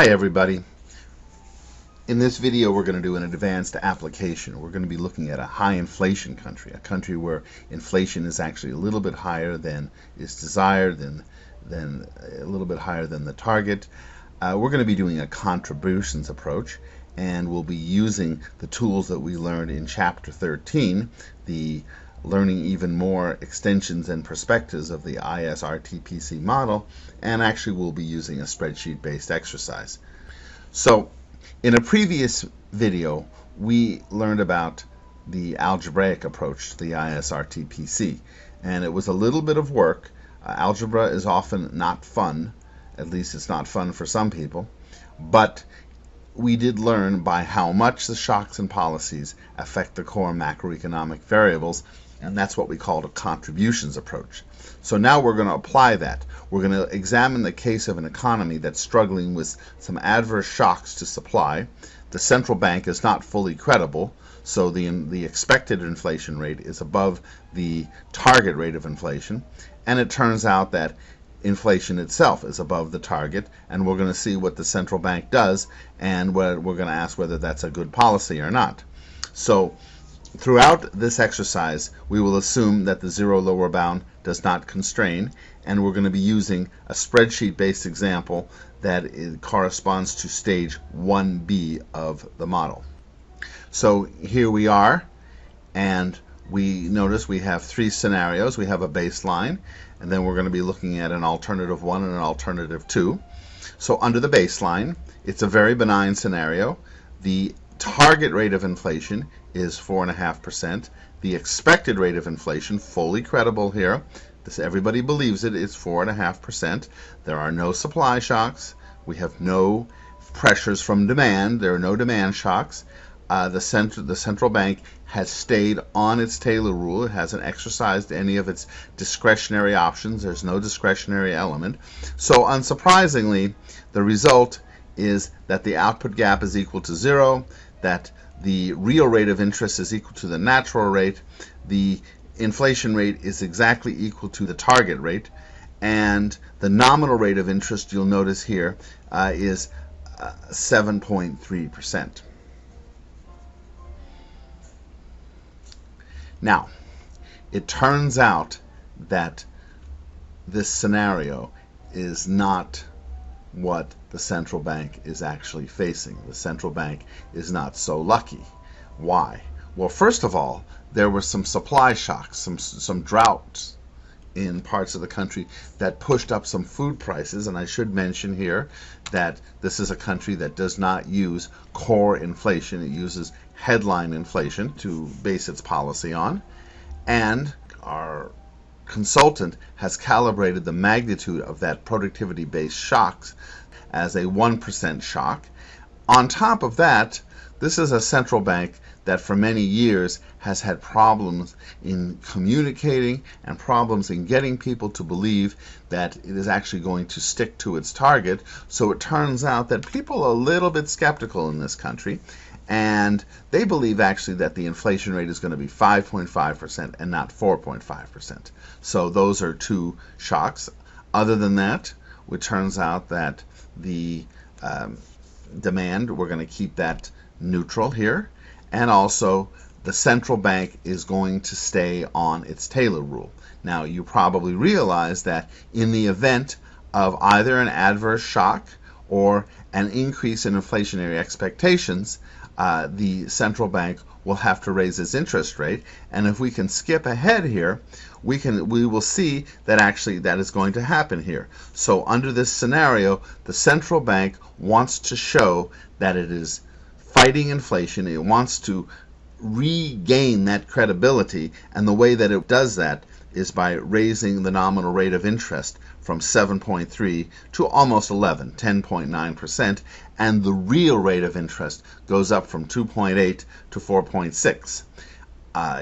Hi everybody. In this video we're going to do an advanced application. We're going to be looking at a high inflation country, a country where inflation is actually a little bit higher than is desired, than a little bit higher than the target. We're going to be doing a contributions approach, and we'll be using the tools that we learned in chapter 13, the learning even more extensions and perspectives of the ISRTPC model, and actually we'll be using a spreadsheet based exercise. So in a previous video we learned about the algebraic approach to the ISRTPC, and it was a little bit of work. Algebra is often not fun, at least it's not fun for some people, but we did learn by how much the shocks and policies affect the core macroeconomic variables, and that's what we called a contributions approach. So now we're going to apply that. We're going to examine the case of an economy that's struggling with some adverse shocks to supply. The central bank is not fully credible, so the expected inflation rate is above the target rate of inflation, and it turns out that inflation itself is above the target, and we're going to see what the central bank does, and we're going to ask whether that's a good policy or not. So throughout this exercise we will assume that the zero lower bound does not constrain, and we're going to be using a spreadsheet based example that corresponds to stage 1B of the model. So here we are, and we notice we have three scenarios. We have a baseline, and then we're going to be looking at an alternative 1 and an alternative 2. So under the baseline, it's a very benign scenario. The target rate of inflation is 4.5%. The expected rate of inflation, fully credible here, everybody believes it, is 4.5%. There are no supply shocks. We have no pressures from demand. There are no demand shocks. The central bank has stayed on its Taylor rule. It hasn't exercised any of its discretionary options. There's no discretionary element. So unsurprisingly, the result is that the output gap is equal to 0, that the real rate of interest is equal to the natural rate, the inflation rate is exactly equal to the target rate, and the nominal rate of interest, you'll notice here, is 7.3%. Now, it turns out that this scenario is not what the central bank is actually facing. The central bank is not so lucky. Why? Well, first of all, there were some supply shocks, some droughts in parts of the country that pushed up some food prices, and I should mention here that this is a country that does not use core inflation. It uses headline inflation to base its policy on, and our consultant has calibrated the magnitude of that productivity-based shocks as a 1% shock. On top of that, this is a central bank that for many years has had problems in communicating and problems in getting people to believe that it is actually going to stick to its target. So it turns out that people are a little bit skeptical in this country, and they believe actually that the inflation rate is going to be 5.5% and not 4.5%. So those are two shocks. Other than that, it turns out that the demand, we're going to keep that neutral here, and also the central bank is going to stay on its Taylor rule. Now, you probably realize that in the event of either an adverse shock or an increase in inflationary expectations, the central bank will have to raise its interest rate. And if we can skip ahead here, we will see that actually that is going to happen here. So under this scenario, the central bank wants to show that it is fighting inflation. It wants to regain that credibility, and the way that it does that is by raising the nominal rate of interest from 7.3 to almost 11, 10.9%, and the real rate of interest goes up from 2.8 to 4.6.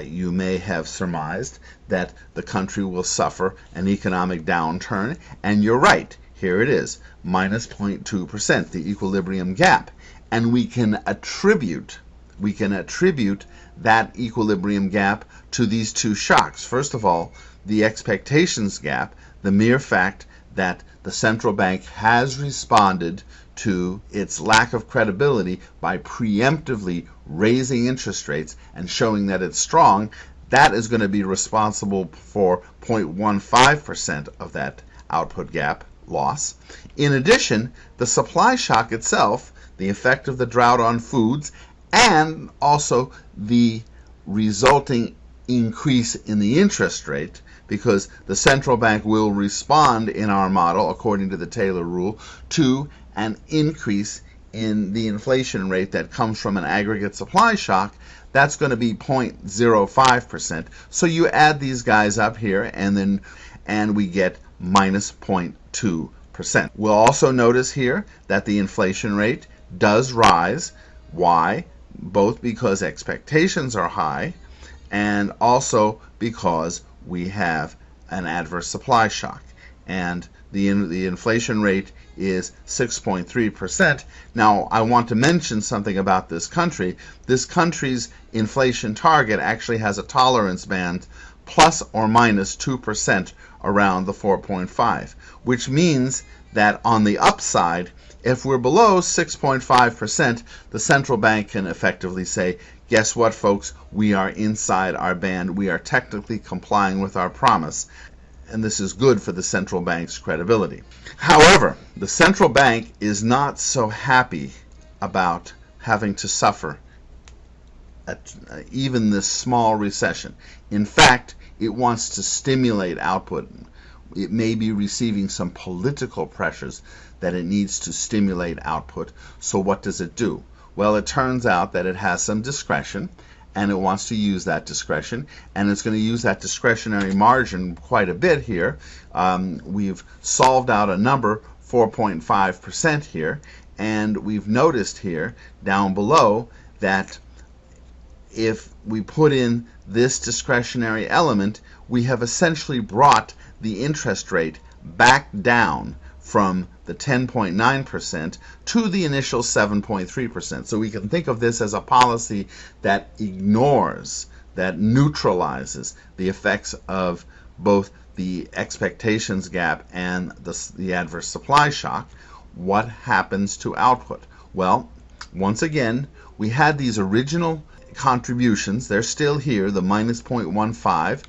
You may have surmised that the country will suffer an economic downturn, and you're right. Here it is, minus 0.2%, the equilibrium gap. And we can attribute that equilibrium gap to these two shocks. First of all, the expectations gap, the mere fact that the central bank has responded to its lack of credibility by preemptively raising interest rates and showing that it's strong. That is going to be responsible for 0.15% of that output gap loss. In addition, the supply shock itself, the effect of the drought on foods, and also the resulting increase in the interest rate, because the central bank will respond in our model, according to the Taylor rule, to an increase in the inflation rate that comes from an aggregate supply shock. That's going to be 0.05%. So you add these guys up here, and we get minus 0.2%. We'll also notice here that the inflation rate does rise. Why? Both because expectations are high and also because we have an adverse supply shock. And the inflation rate is 6.3%. Now, I want to mention something about this country. This country's inflation target actually has a tolerance band plus or minus 2% around the 4.5, which means that on the upside, if we're below 6.5%, the central bank can effectively say, guess what, folks? We are inside our band. We are technically complying with our promise. And this is good for the central bank's credibility. However, the central bank is not so happy about having to suffer even this small recession. In fact, it wants to stimulate output. It may be receiving some political pressures that it needs to stimulate output. So what does it do? Well, it turns out that it has some discretion, and it wants to use that discretion, and it's going to use that discretionary margin quite a bit here. We've solved out a number, 4.5% here, and we've noticed here down below that if we put in this discretionary element, we have essentially brought the interest rate back down from the 10.9% to the initial 7.3%. So we can think of this as a policy that ignores, that neutralizes the effects of both the expectations gap and the adverse supply shock. What happens to output? Well, once again, we had these original contributions. They're still here, the minus 0.15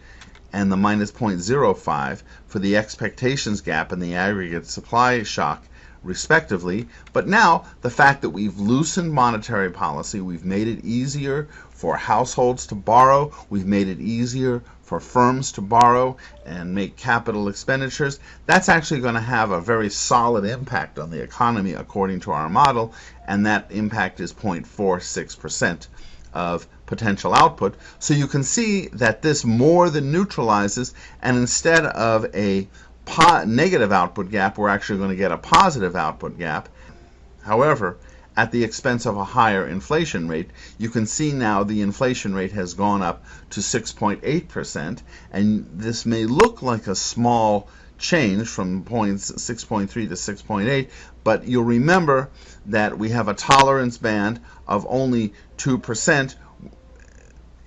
and the minus 0.05 for the expectations gap and the aggregate supply shock, respectively. But now, the fact that we've loosened monetary policy, we've made it easier for households to borrow, we've made it easier for firms to borrow and make capital expenditures, that's actually going to have a very solid impact on the economy according to our model, and that impact is 0.46% of potential output. So you can see that this more than neutralizes, and instead of a negative output gap, we're actually going to get a positive output gap. However, at the expense of a higher inflation rate. You can see now the inflation rate has gone up to 6.8%, and this may look like a small change from 6.3 to 6.8, but you'll remember that we have a tolerance band of only 2%.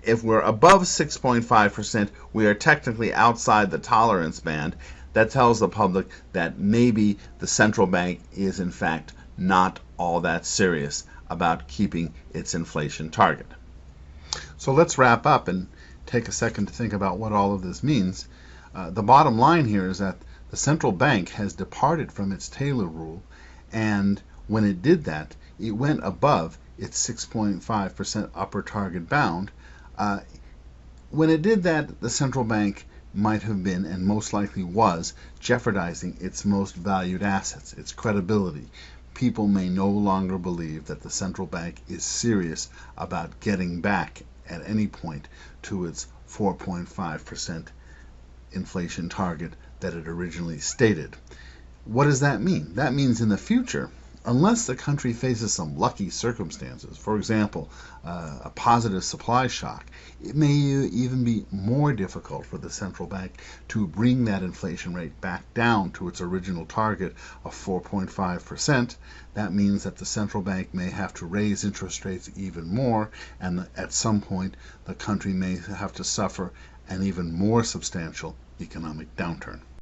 If we're above 6.5%, we are technically outside the tolerance band. That tells the public that maybe the central bank is in fact not all that serious about keeping its inflation target. So let's wrap up and take a second to think about what all of this means. The bottom line here is that the central bank has departed from its Taylor rule, and when it did that, it went above its 6.5% upper target bound. When it did that, the central bank might have been, and most likely was, jeopardizing its most valued assets, its credibility. People may no longer believe that the central bank is serious about getting back at any point to its 4.5% inflation target that it originally stated. What does that mean? That means in the future, unless the country faces some lucky circumstances, for example, a positive supply shock, it may even be more difficult for the central bank to bring that inflation rate back down to its original target of 4.5%. That means that the central bank may have to raise interest rates even more, and at some point the country may have to suffer an even more substantial economic downturn.